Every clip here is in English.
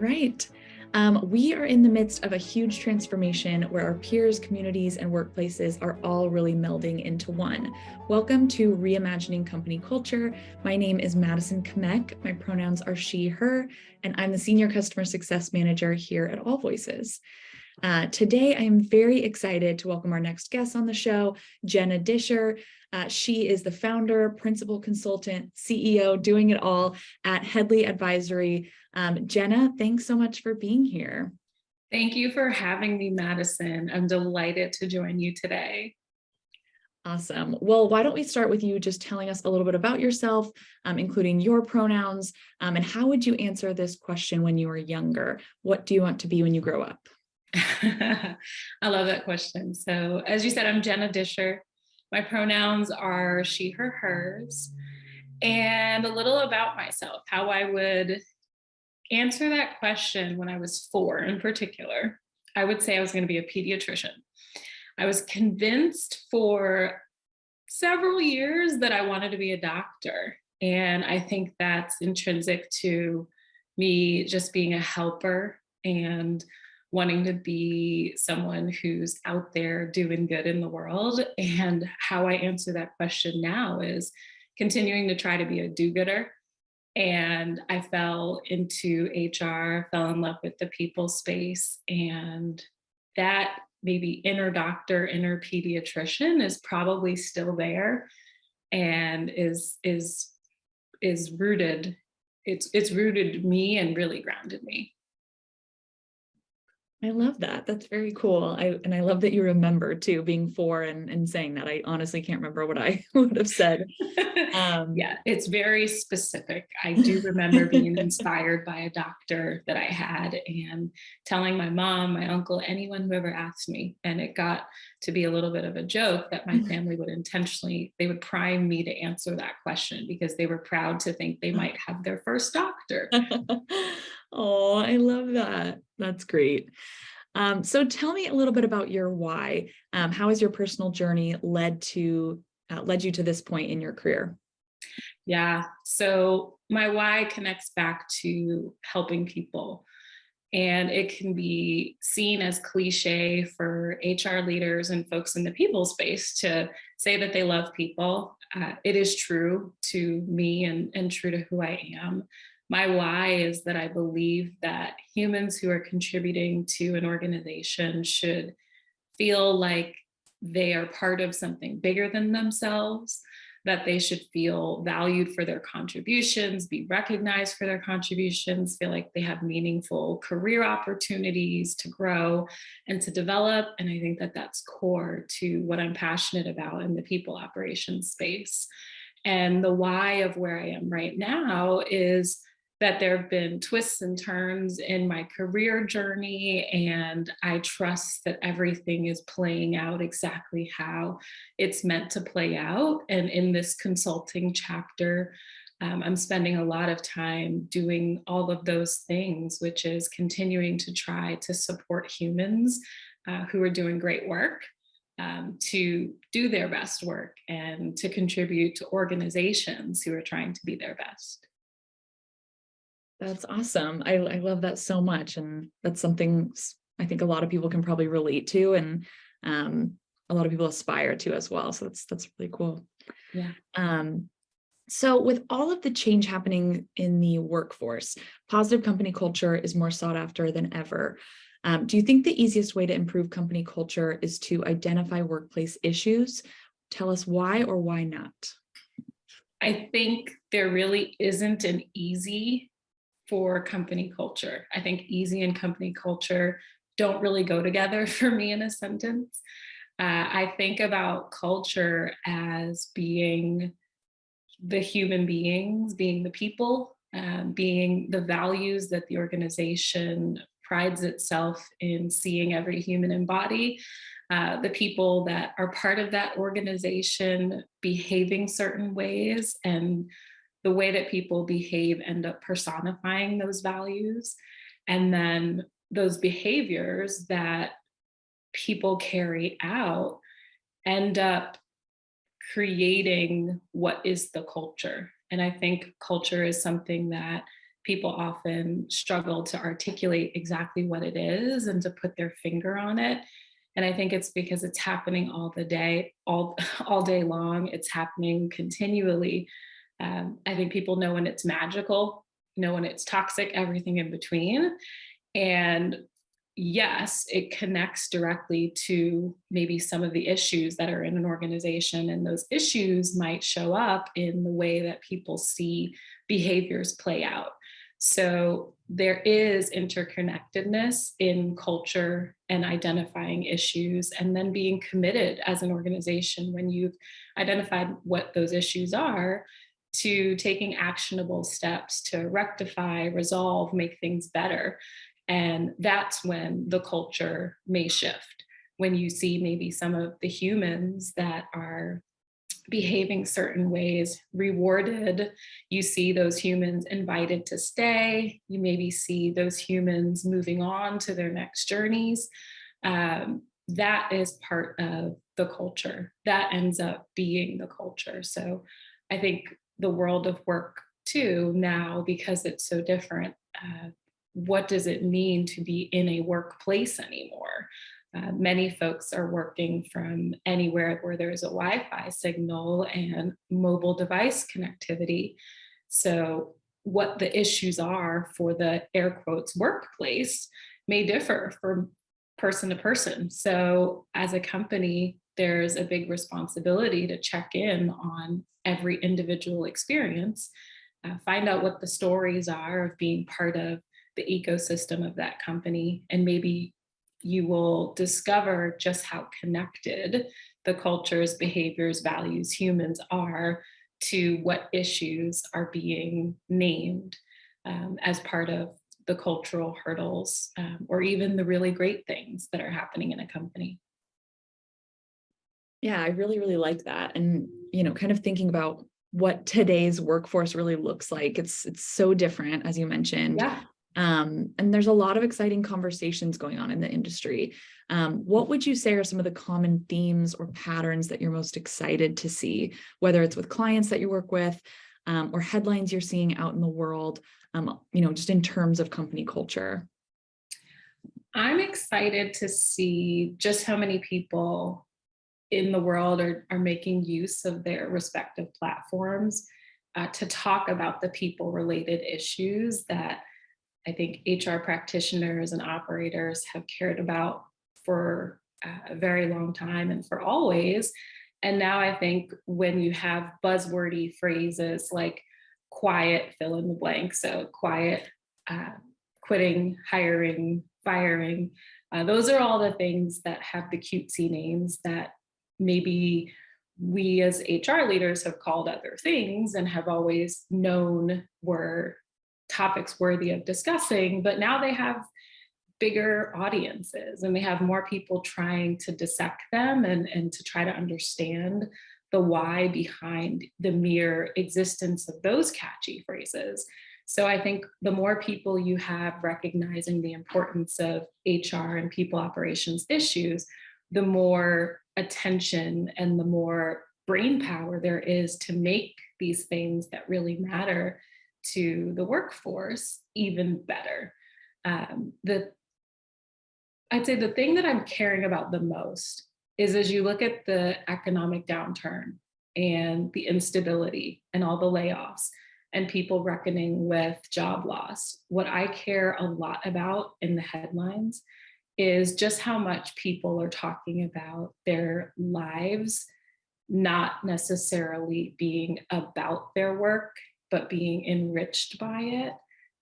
right. We are in the midst of a huge transformation where our peers, communities, and workplaces are all really melding into one. Welcome to Reimagining Company Culture. My name is Madison Kamek. My pronouns are she, her, and I'm the Senior Customer Success Manager here at AllVoices. Today, I am very excited to welcome our next guest on the show, Jenna Discher. She is the founder, principal consultant, CEO, doing it all at Hadley Advisory. Jenna, thanks so much for being here. Thank you for having me, Madison. I'm delighted to join you today. Awesome. Well, why don't we start with you just telling us a little bit about yourself, including your pronouns, and how would you answer this question when you were younger? What do you want to be when you grow up? I love that question. So as you said, I'm Jenna Discher. My pronouns are she, her, hers. And a little about myself, how I would answer that question when I was 4 in particular. I would say I was going to be a pediatrician. I was convinced for several years that I wanted to be a doctor. And I think that's intrinsic to me just being a helper and wanting to be someone who's out there doing good in the world. And how I answer that question now is continuing to try to be a do-gooder. And I fell into HR, fell in love with the people space. And that maybe inner doctor, inner pediatrician is probably still there and is rooted. It's rooted me and really grounded me. I love that. That's very cool. I love that you remember too, being 4 and saying that. I honestly can't remember what I would have said. Yeah, it's very specific. I do remember being inspired by a doctor that I had and telling my mom, my uncle, anyone who ever asked me. And it got to be a little bit of a joke that my family would they would prime me to answer that question because they were proud to think they might have their first doctor. Oh, I love that. That's great. So tell me a little bit about your why. How has your personal journey led you to this point in your career? Yeah, so my why connects back to helping people. And it can be seen as cliche for HR leaders and folks in the people space to say that they love people. It is true to me and true to who I am. My why is that I believe that humans who are contributing to an organization should feel like they are part of something bigger than themselves, that they should feel valued for their contributions, be recognized for their contributions, feel like they have meaningful career opportunities to grow and to develop. And I think that that's core to what I'm passionate about in the people operations space. And the why of where I am right now is that there have been twists and turns in my career journey, and I trust that everything is playing out exactly how it's meant to play out. And in this consulting chapter, I'm spending a lot of time doing all of those things, which is continuing to try to support humans who are doing great work to do their best work and to contribute to organizations who are trying to be their best. That's awesome. I love that so much. And that's something I think a lot of people can probably relate to, and a lot of people aspire to as well. So that's really cool. Yeah. So with all of the change happening in the workforce, positive company culture is more sought after than ever. Do you think the easiest way to improve company culture is to identify workplace issues? Tell us why or why not. I think there really isn't an easy for company culture. I think easy and company culture don't really go together for me in a sentence. I think about culture as being the human beings, being the people, being the values that the organization prides itself in seeing every human embody, the people that are part of that organization behaving certain ways, and the way that people behave end up personifying those values. And then those behaviors that people carry out end up creating what is the culture. And I think culture is something that people often struggle to articulate exactly what it is and to put their finger on it. And I think it's because it's happening all the day, all day long. It's happening continually. I think people know when it's magical, know when it's toxic, everything in between. And yes, it connects directly to maybe some of the issues that are in an organization. And those issues might show up in the way that people see behaviors play out. So there is interconnectedness in culture and identifying issues, and then being committed as an organization when you've identified what those issues are to taking actionable steps to rectify, resolve, make things better. And that's when the culture may shift. When you see maybe some of the humans that are behaving certain ways rewarded, you see those humans invited to stay, you maybe see those humans moving on to their next journeys. That is part of the culture. That ends up being the culture. So I think the world of work too now, because it's so different, what does it mean to be in a workplace anymore? Many folks are working from anywhere where there's a Wi-Fi signal and mobile device connectivity. So what the issues are for the air quotes workplace may differ from person to person. So as a company, there's a big responsibility to check in on every individual experience, find out what the stories are of being part of the ecosystem of that company, and maybe you will discover just how connected the cultures, behaviors, values, humans are to what issues are being named as part of the cultural hurdles, or even the really great things that are happening in a company. Yeah, I really, really like that. And, kind of thinking about what today's workforce really looks like. It's so different, as you mentioned. Yeah. And there's a lot of exciting conversations going on in the industry. What would you say are some of the common themes or patterns that you're most excited to see, whether it's with clients that you work with, or headlines you're seeing out in the world, just in terms of company culture? I'm excited to see just how many people in the world are making use of their respective platforms to talk about the people related issues that I think HR practitioners and operators have cared about for a very long time and for always. And now I think when you have buzzwordy phrases like quiet, fill in the blank, so quiet, quitting, hiring, firing, those are all the things that have the cutesy names that maybe we as HR leaders have called other things and have always known were topics worthy of discussing, but now they have bigger audiences and we have more people trying to dissect them and to try to understand the why behind the mere existence of those catchy phrases. So I think the more people you have recognizing the importance of HR and people operations issues, the more attention and the more brain power there is to make these things that really matter to the workforce even better. I'd say the thing that I'm caring about the most is as you look at the economic downturn and the instability and all the layoffs and people reckoning with job loss, what I care a lot about in the headlines is just how much people are talking about their lives not necessarily being about their work, but being enriched by it.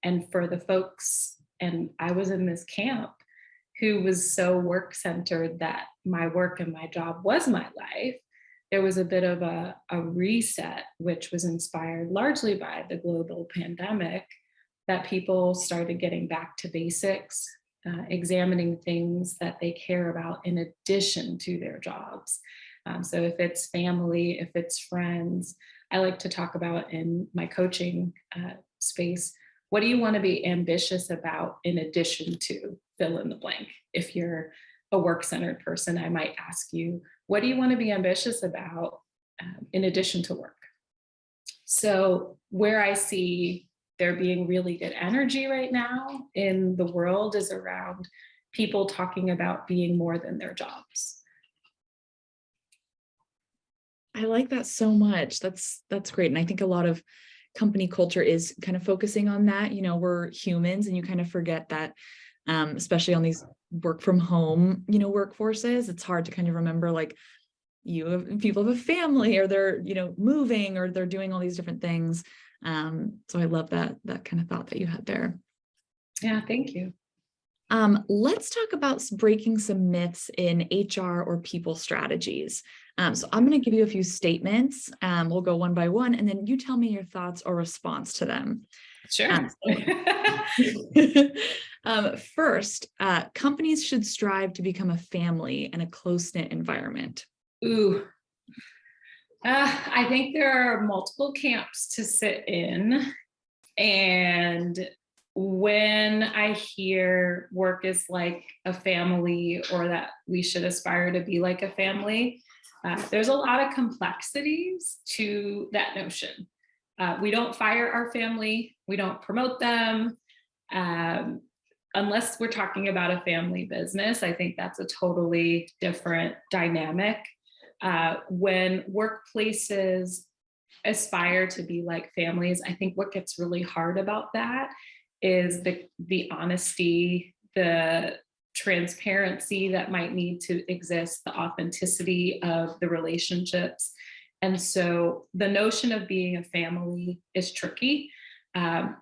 And for the folks, and I was in this camp, who was so work-centered that my work and my job was my life, there was a bit of a reset, which was inspired largely by the global pandemic, that people started getting back to basics, examining things that they care about in addition to their jobs. So if it's family, if it's friends, I like to talk about in my coaching space, what do you want to be ambitious about in addition to fill in the blank? If you're a work-centered person, I might ask you, what do you want to be ambitious about in addition to work? So where I see there being really good energy right now in the world is around people talking about being more than their jobs. I like that so much. That's great. And I think a lot of company culture is kind of focusing on that. You know, we're humans, and you kind of forget that, especially on these work from home, you know, workforces, it's hard to kind of remember, like, people have a family, or they're, you know, moving, or they're doing all these different things. So I love that kind of thought that you had there. Yeah, thank you. Let's talk about breaking some myths in HR or people strategies. So I'm going to give you a few statements. We'll go one by one, and then you tell me your thoughts or response to them. Sure. First, companies should strive to become a family and a close-knit environment. Ooh. I think there are multiple camps to sit in. And when I hear work is like a family, or that we should aspire to be like a family, there's a lot of complexities to that notion. We don't fire our family, we don't promote them. Unless we're talking about a family business, I think that's a totally different dynamic. When workplaces aspire to be like families, I think what gets really hard about that is the honesty, the transparency that might need to exist, the authenticity of the relationships. And so the notion of being a family is tricky. I'm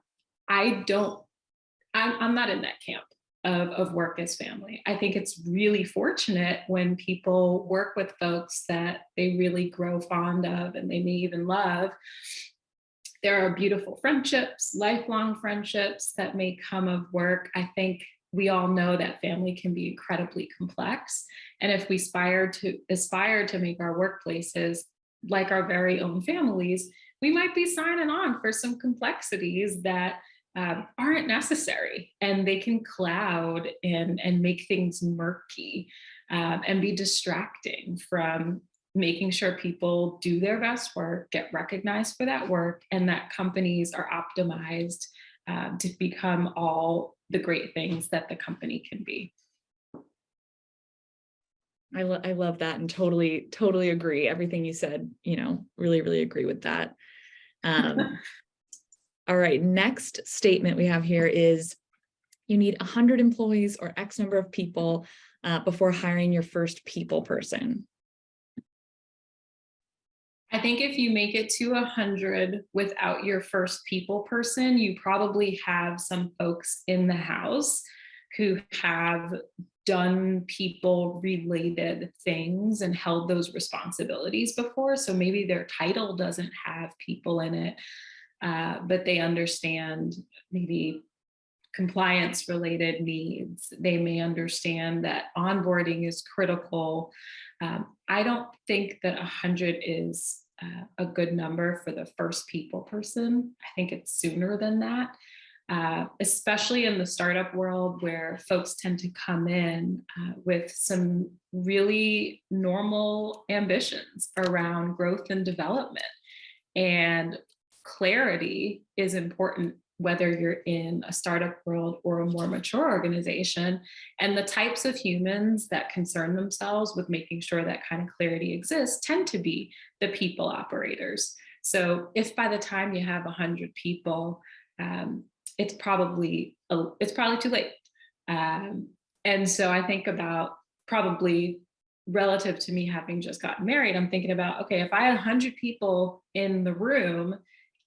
not in that camp of work as family. I think it's really fortunate when people work with folks that they really grow fond of and they may even love. There are beautiful friendships, lifelong friendships that may come of work. I think we all know that family can be incredibly complex. And if we aspire to make our workplaces like our very own families, we might be signing on for some complexities that aren't necessary, and they can cloud and make things murky, and be distracting from making sure people do their best work, get recognized for that work, and that companies are optimized to become all the great things that the company can be. I love that, and totally agree. Everything you said, you know, really agree with that. All right, next statement we have here is you need 100 employees or X number of people before hiring your first people person. I think if you make it to 100 without your first people person, you probably have some folks in the house who have done people related things and held those responsibilities before. So maybe their title doesn't have people in it, but they understand maybe compliance related needs. They may understand that onboarding is critical. I don't think that 100 is a good number for the first people person. I think it's sooner than that, especially in the startup world where folks tend to come in with some really normal ambitions around growth and development. And clarity is important whether you're in a startup world or a more mature organization. And the types of humans that concern themselves with making sure that kind of clarity exists tend to be the people operators. So if by the time you have 100 people, it's probably too late. And so I think about, probably relative to me having just gotten married, I'm thinking about, okay, if I had 100 people in the room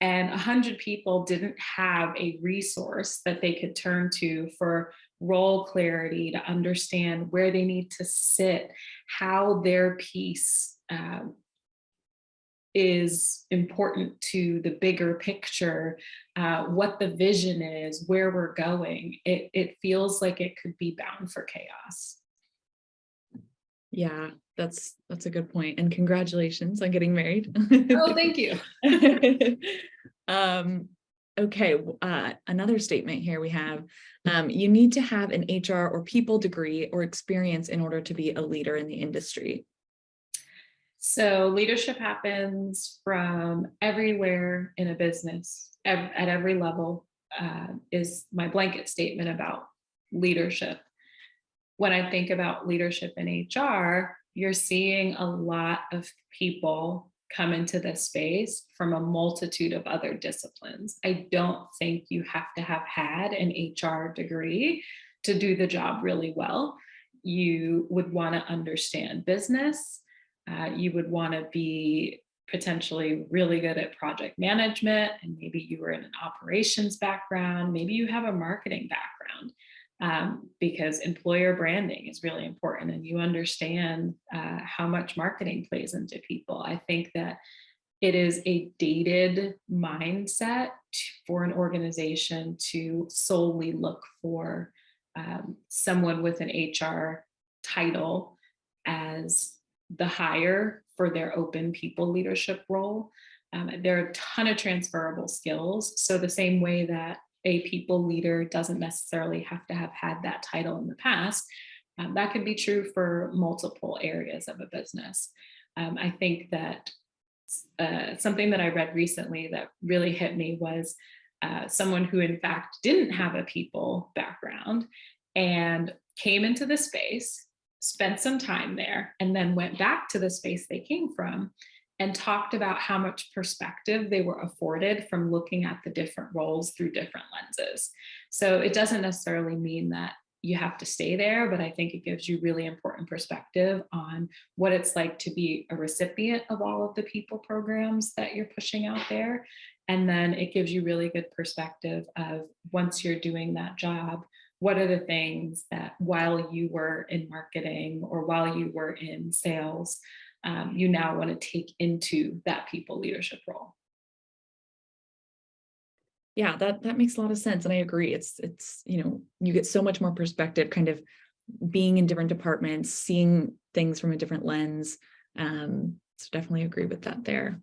and 100 people didn't have a resource that they could turn to for role clarity, to understand where they need to sit, how their piece is important to the bigger picture, what the vision is, where we're going, it feels like it could be bound for chaos. Yeah, that's a good point. And congratulations on getting married. Oh, thank you. Okay, another statement here we have, you need to have an HR or people degree or experience in order to be a leader in the industry. So leadership happens from everywhere in a business, at every level, is my blanket statement about leadership. When I think about leadership in HR, you're seeing a lot of people come into this space from a multitude of other disciplines. I don't think you have to have had an HR degree to do the job really well. You would want to understand business. You would want to be potentially really good at project management, and maybe you were in an operations background, maybe you have a marketing background, because employer branding is really important, and you understand how much marketing plays into people. I think that it is a dated mindset for an organization to solely look for someone with an HR title as the hire for their open people leadership role. There are a ton of transferable skills. So the same way that a people leader doesn't necessarily have to have had that title in the past, that could be true for multiple areas of a business. I think that something that I read recently that really hit me was someone who in fact didn't have a people background and came into the space, spent some time there, and then went back to the space they came from and talked about how much perspective they were afforded from looking at the different roles through different lenses. So it doesn't necessarily mean that you have to stay there, but I think it gives you really important perspective on what it's like to be a recipient of all of the people programs that you're pushing out there. And then it gives you really good perspective of, once you're doing that job, what are the things that while you were in marketing or while you were in sales, you now want to take into that people leadership role. Yeah, that makes a lot of sense. And I agree. It's, you get so much more perspective kind of being in different departments, seeing things from a different lens. So definitely agree with that there.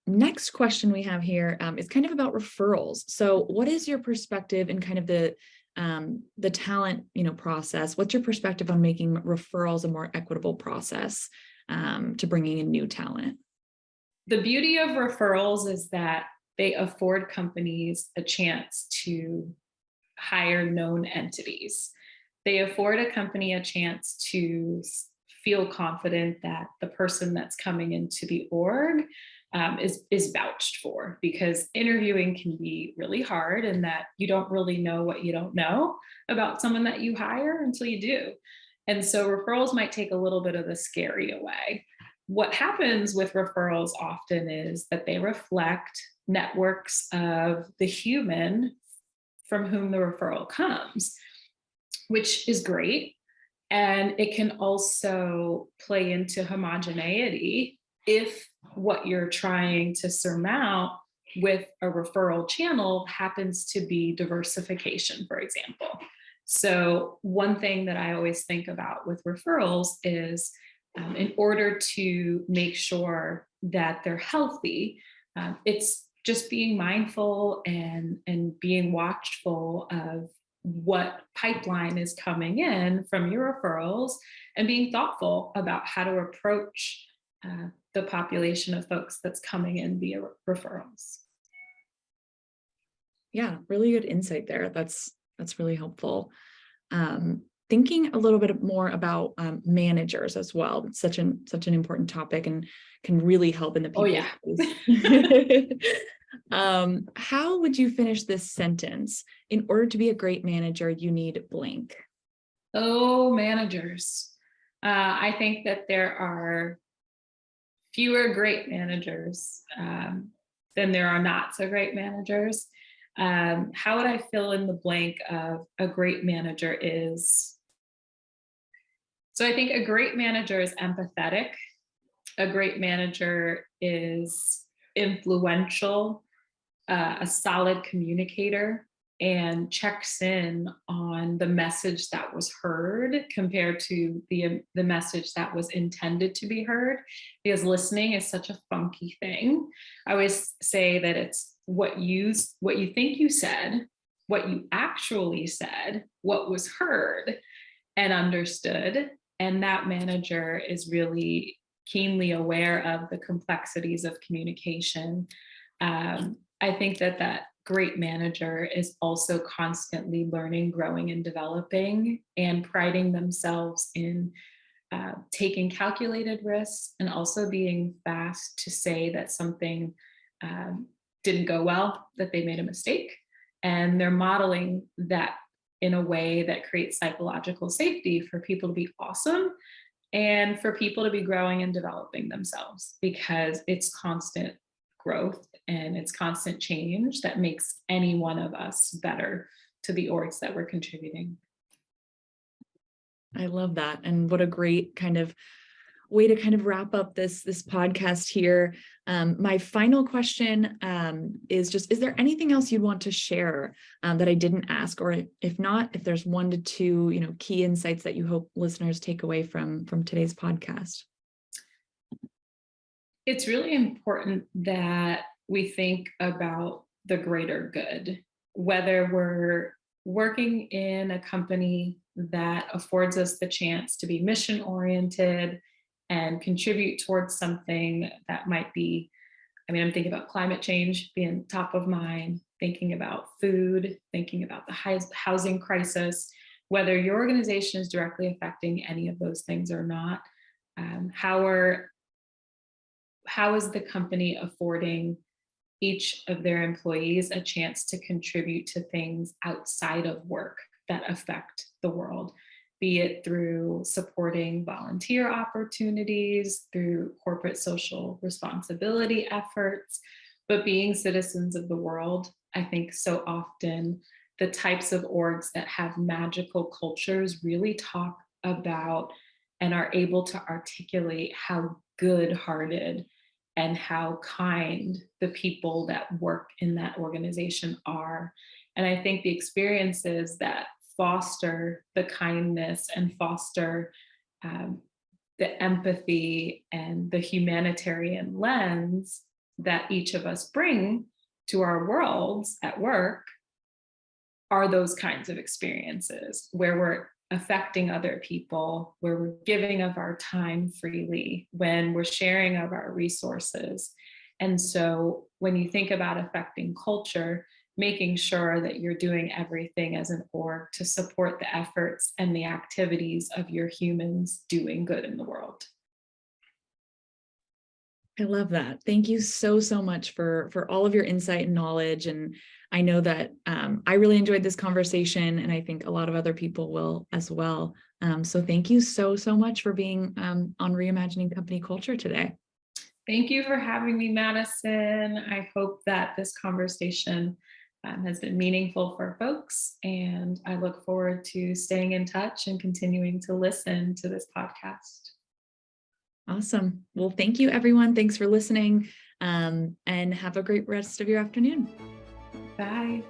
Next question we have here is kind of about referrals. So what is your perspective in kind of the talent, process? What's your perspective on making referrals a more equitable process to bringing in new talent? The beauty of referrals is that they afford companies a chance to hire known entities. They afford a company a chance to feel confident that the person that's coming into the org is vouched for, because interviewing can be really hard, and that you don't really know what you don't know about someone that you hire until you do. And so referrals might take a little bit of the scary away. What happens with referrals often is that they reflect networks of the human from whom the referral comes, which is great. And it can also play into homogeneity if what you're trying to surmount with a referral channel happens to be diversification, for example. So one thing that I always think about with referrals is, in order to make sure that they're healthy, it's just being mindful and being watchful of what pipeline is coming in from your referrals, and being thoughtful about how to approach the population of folks that's coming in via referrals. Yeah, really good insight there. That's really helpful. Thinking a little bit more about managers as well. It's such an important topic and can really help in the people. Oh, yeah. How would you finish this sentence? In order to be a great manager, you need blank. Oh, managers. I think that there are fewer great managers than there are not so great managers. How would I fill in the blank of a great manager is? So I think a great manager is empathetic. A great manager is influential, a solid communicator, and checks in on the message that was heard compared to the message that was intended to be heard, because listening is such a funky thing. I always say that it's what you think you said, what you actually said, what was heard and understood, And that manager is really keenly aware of the complexities of communication. I think that great manager is also constantly learning, growing, and developing, and priding themselves in taking calculated risks and also being fast to say that something didn't go well, that they made a mistake. And they're modeling that in a way that creates psychological safety for people to be awesome and for people to be growing and developing themselves, because it's constant growth and it's constant change that makes any one of us better to the orgs that we're contributing. I love that. And what a great kind of way to kind of wrap up this podcast here. My final question is there anything else you'd want to share that I didn't ask? Or if not, if there's 1 to 2, key insights that you hope listeners take away from today's podcast? It's really important that we think about the greater good, whether we're working in a company that affords us the chance to be mission oriented and contribute towards something that might be, I'm thinking about climate change being top of mind, thinking about food, thinking about the housing crisis, whether your organization is directly affecting any of those things or not. How is the company affording each of their employees a chance to contribute to things outside of work that affect the world, be it through supporting volunteer opportunities, through corporate social responsibility efforts, but being citizens of the world. I think so often the types of orgs that have magical cultures really talk about and are able to articulate how good-hearted and how kind the people that work in that organization are. And I think the experiences that foster the kindness and foster the empathy and the humanitarian lens that each of us bring to our worlds at work are those kinds of experiences where we're affecting other people, where we're giving of our time freely, when we're sharing of our resources. And so when you think about affecting culture, making sure that you're doing everything as an org to support the efforts and the activities of your humans doing good in the world. I love that. Thank you so much for all of your insight and knowledge. And I know that I really enjoyed this conversation, and I think a lot of other people will as well. So thank you so much for being on Reimagining Company Culture today. Thank you for having me, Madison. I hope that this conversation has been meaningful for folks, and I look forward to staying in touch and continuing to listen to this podcast. Awesome. Well, thank you, everyone. Thanks for listening, and have a great rest of your afternoon. Bye.